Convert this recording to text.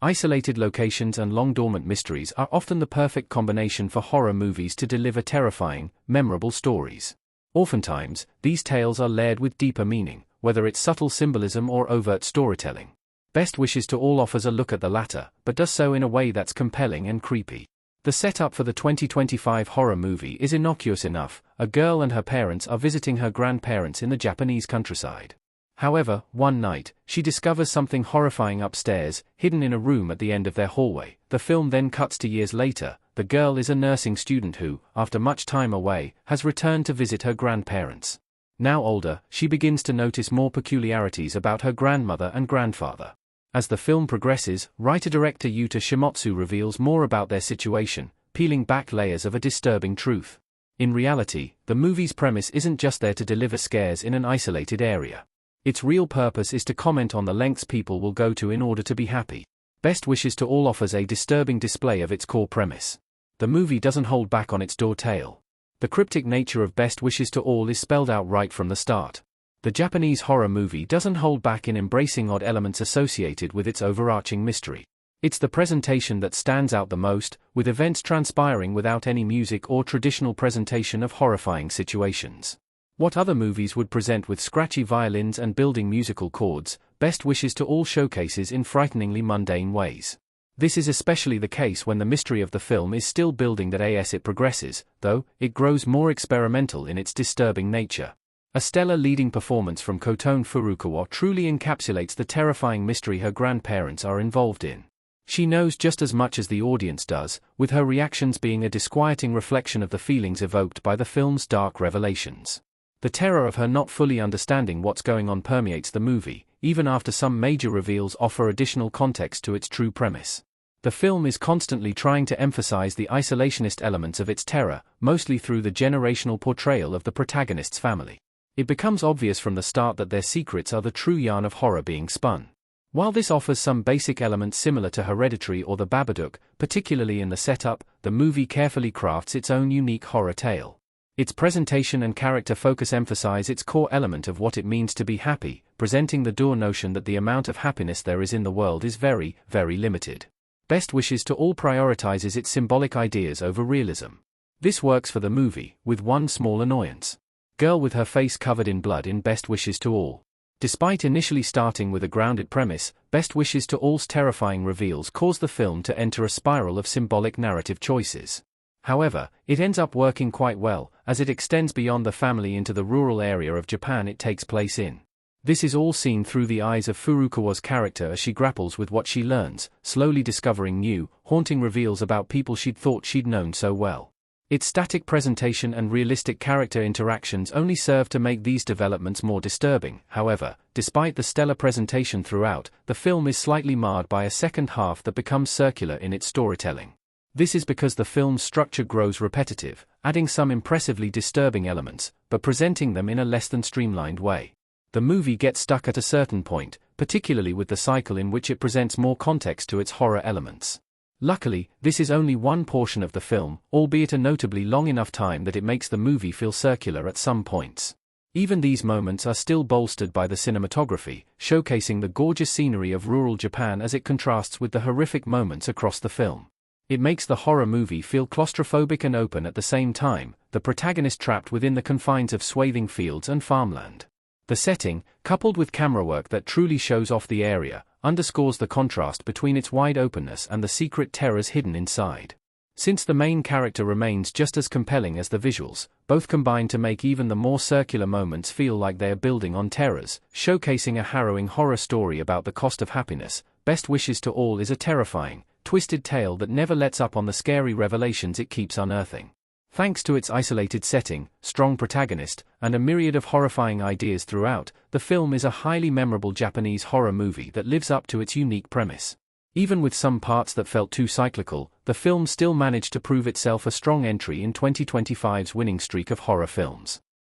Isolated locations and long-dormant mysteries are often the perfect combination for horror movies to deliver terrifying, memorable stories. Oftentimes, these tales are layered with deeper meaning, whether it's subtle symbolism or overt storytelling. Best Wishes to All offers a look at the latter, but does so in a way that's compelling and creepy. The setup for the 2025 horror movie is innocuous enough. A girl and her parents are visiting her grandparents in the Japanese countryside. However, one night, she discovers something horrifying upstairs, hidden in a room at the end of their hallway. The film then cuts to years later. The girl is a nursing student who, after much time away, has returned to visit her grandparents. Now older, she begins to notice more peculiarities about her grandmother and grandfather. As the film progresses, writer-director Yuta Shimotsu reveals more about their situation, peeling back layers of a disturbing truth. In reality, the movie's premise isn't just there to deliver scares in an isolated area. Its real purpose is to comment on the lengths people will go to in order to be happy. Best Wishes to All offers a disturbing display of its core premise. The movie doesn't hold back on its door tale. The cryptic nature of Best Wishes to All is spelled out right from the start. The Japanese horror movie doesn't hold back in embracing odd elements associated with its overarching mystery. It's the presentation that stands out the most, with events transpiring without any music or traditional presentation of horrifying situations. What other movies would present with scratchy violins and building musical chords, Best Wishes to All showcases in frighteningly mundane ways. This is especially the case when the mystery of the film is still building as it progresses, though it grows more experimental in its disturbing nature. A stellar leading performance from Kotone Furukawa truly encapsulates the terrifying mystery her grandparents are involved in. She knows just as much as the audience does, with her reactions being a disquieting reflection of the feelings evoked by the film's dark revelations. The terror of her not fully understanding what's going on permeates the movie, even after some major reveals offer additional context to its true premise. The film is constantly trying to emphasize the isolationist elements of its terror, mostly through the generational portrayal of the protagonist's family. It becomes obvious from the start that their secrets are the true yarn of horror being spun. While this offers some basic elements similar to Hereditary or The Babadook, particularly in the setup, the movie carefully crafts its own unique horror tale. Its presentation and character focus emphasize its core element of what it means to be happy, presenting the dual notion that the amount of happiness there is in the world is very, very limited. Best Wishes to All prioritizes its symbolic ideas over realism. This works for the movie, with one small annoyance. Girl with her face covered in blood in Best Wishes to All. Despite initially starting with a grounded premise, Best Wishes to All's terrifying reveals cause the film to enter a spiral of symbolic narrative choices. However, it ends up working quite well, as it extends beyond the family into the rural area of Japan it takes place in. This is all seen through the eyes of Furukawa's character as she grapples with what she learns, slowly discovering new, haunting reveals about people she'd thought she'd known so well. Its static presentation and realistic character interactions only serve to make these developments more disturbing. However, despite the stellar presentation throughout, the film is slightly marred by a second half that becomes circular in its storytelling. This is because the film's structure grows repetitive, adding some impressively disturbing elements, but presenting them in a less than streamlined way. The movie gets stuck at a certain point, particularly with the cycle in which it presents more context to its horror elements. Luckily, this is only one portion of the film, albeit a notably long enough time that it makes the movie feel circular at some points. Even these moments are still bolstered by the cinematography, showcasing the gorgeous scenery of rural Japan as it contrasts with the horrific moments across the film. It makes the horror movie feel claustrophobic and open at the same time, the protagonist trapped within the confines of swathing fields and farmland. The setting, coupled with camera work that truly shows off the area, underscores the contrast between its wide openness and the secret terrors hidden inside. Since the main character remains just as compelling as the visuals, both combine to make even the more circular moments feel like they are building on terrors, showcasing a harrowing horror story about the cost of happiness. Best Wishes to All is a terrifying, twisted tale that never lets up on the scary revelations it keeps unearthing. Thanks to its isolated setting, strong protagonist, and a myriad of horrifying ideas throughout, the film is a highly memorable Japanese horror movie that lives up to its unique premise. Even with some parts that felt too cyclical, the film still managed to prove itself a strong entry in 2025's winning streak of horror films.